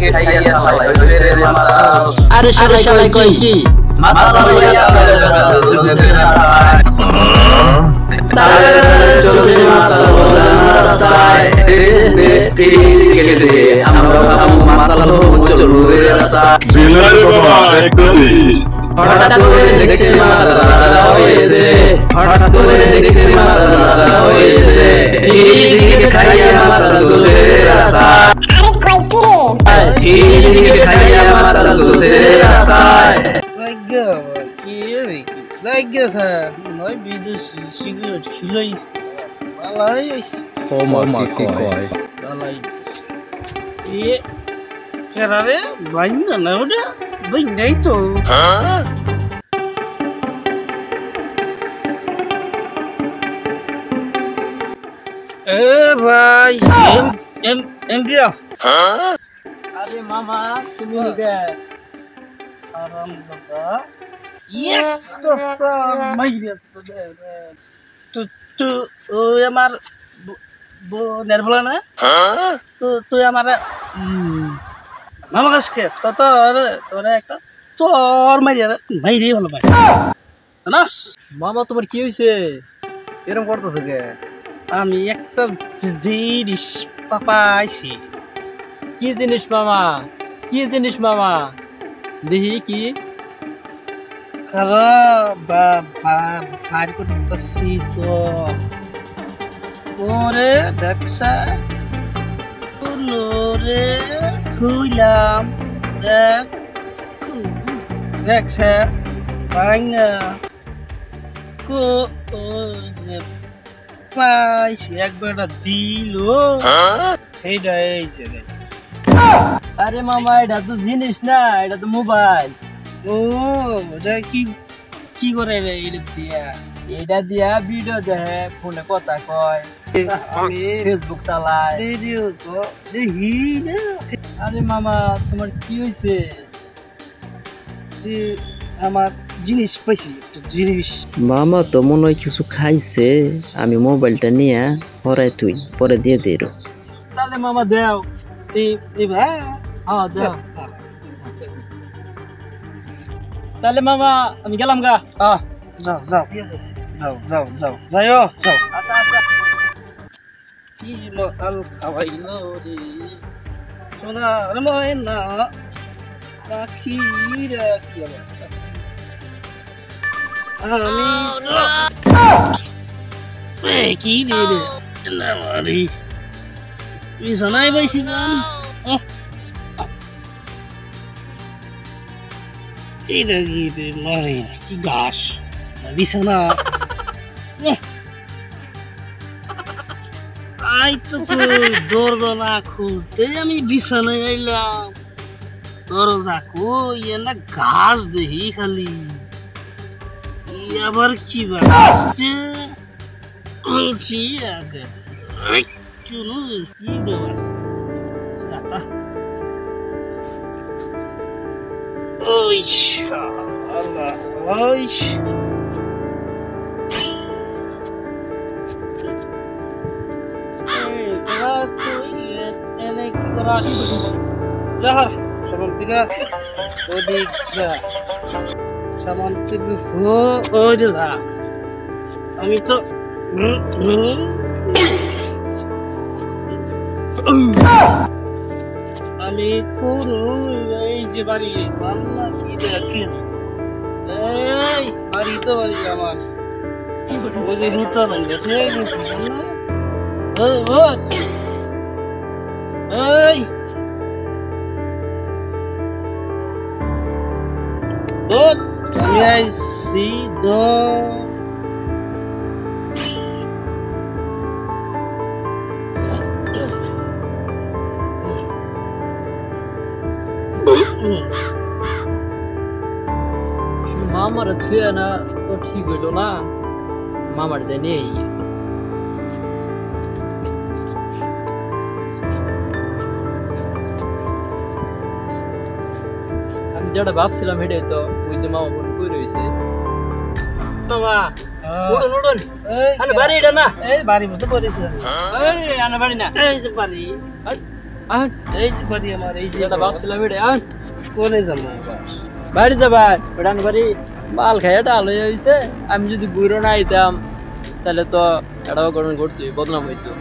খাইয়া শালাই হইছে রে মাথা আরে শালাই কই কি মাথা লইয়া চলছে রাস্তায় চলছে মাথা অজানা রাস্তায় দে আমরা মাথা লো চলবে রাস্তা দিলারে বাবা একদমই হঠাৎ করে দেখছে মাথা রাজা হয়েছে হঠাৎ করে দেখছে মাথা রাজা হয়েছে এই সিগারেট খাইয়া মাথা চলছে রাস্তায় এই সিগারেট খাইয়া মাথা চলছে রাস্তায় Like স্যার নয় বিদেশি সিগারেট খিলাইস আলাই ও মা কি কয় আলাই এ কেরারে বাইন না ওটা বাইন নাই তো এ ভাই এম দিয়া আরে মামা তুমি গে আরাম বাবা তো মাইরে তো ওই আমার নেরভলা না তো তুই আমার মামা কাছকে তো তোর একটা তোর মাইরে ভালো পাই জানাস মামা তোমার কি হইছে এরকম করতেছে কে আমি একটা জিনিস পাইছি কি জিনিস মামা দেখি কি ভাই করতেছি তো ওরে দেখছা রে খুইলাম দেখছে ভাঙা পাইছি একবার দিল এইটা এই যে আরে মামা এটা তো জিনিস না এটা তো মোবাইল ও এটা কি করে রে এটা দিয়া ভিডিও দেখে ফোনে কথা কয় আমি ফেসবুক চালায় ভিডিও তো দেখি না আরে মামা তোমার কি হইছে যে আমার জিনিস পাইছি একটা জিনিস মামা তো মনে হয় কিছু খাইছে আমি মোবাইলটা নিয়ে হরাই তুই পরে দিয়ে দে তাহলে মামা দেও এই ভাই হ্যাঁ দেও তাহলে মামা আমি গেলাম গা যাও আচ্ছা আচ্ছা কি মাল খাওয়াইলো রে সোনার ময়না পাখি রাখি আমি কি রে না মারি বিছানায় পাইছি এটা কি রে মারি কি ঘাস বিছানা আই তো দরজা না খুলতে আমি বিছানায় আইলাম দরজা কই না ঘাস দেখি খালি আবার কি আসছে আগে ওই আল্লাহ ওই আমি তো আমি কোন এই যে বাড়ি পাল্লা কি দেখেন এই বাড়ি তো বাড়ি আমার ওই যে রুতা বান্ধে এই আমি আইসি মামার ছুঁয়ে না তো ঠিক হইল না মামার যাই নিয়ে আমি যেটা ভাবছিলাম হেঁটে তো ওই যে মামা ফোন করে রয়েছে মামা উঠুন উঠুন আরে বাড়ি এটা না এই বাড়ি মতো করেছে এই আনা বাড়ি না এই যে বাড়ি আর এই যে বাড়ি আমার, এই যে যেটা ভাবছিলাম এটা আর কোনে যাবো আবার? বাড়ি যাবা ওটান বাড়ি মাল খাইয়া ডাল হয়ে হয়েছে। আমি যদি বুড়ো না আইতাম তাহলে তো এটাও ঘটনা ঘটতোই, বদনাম হইতো।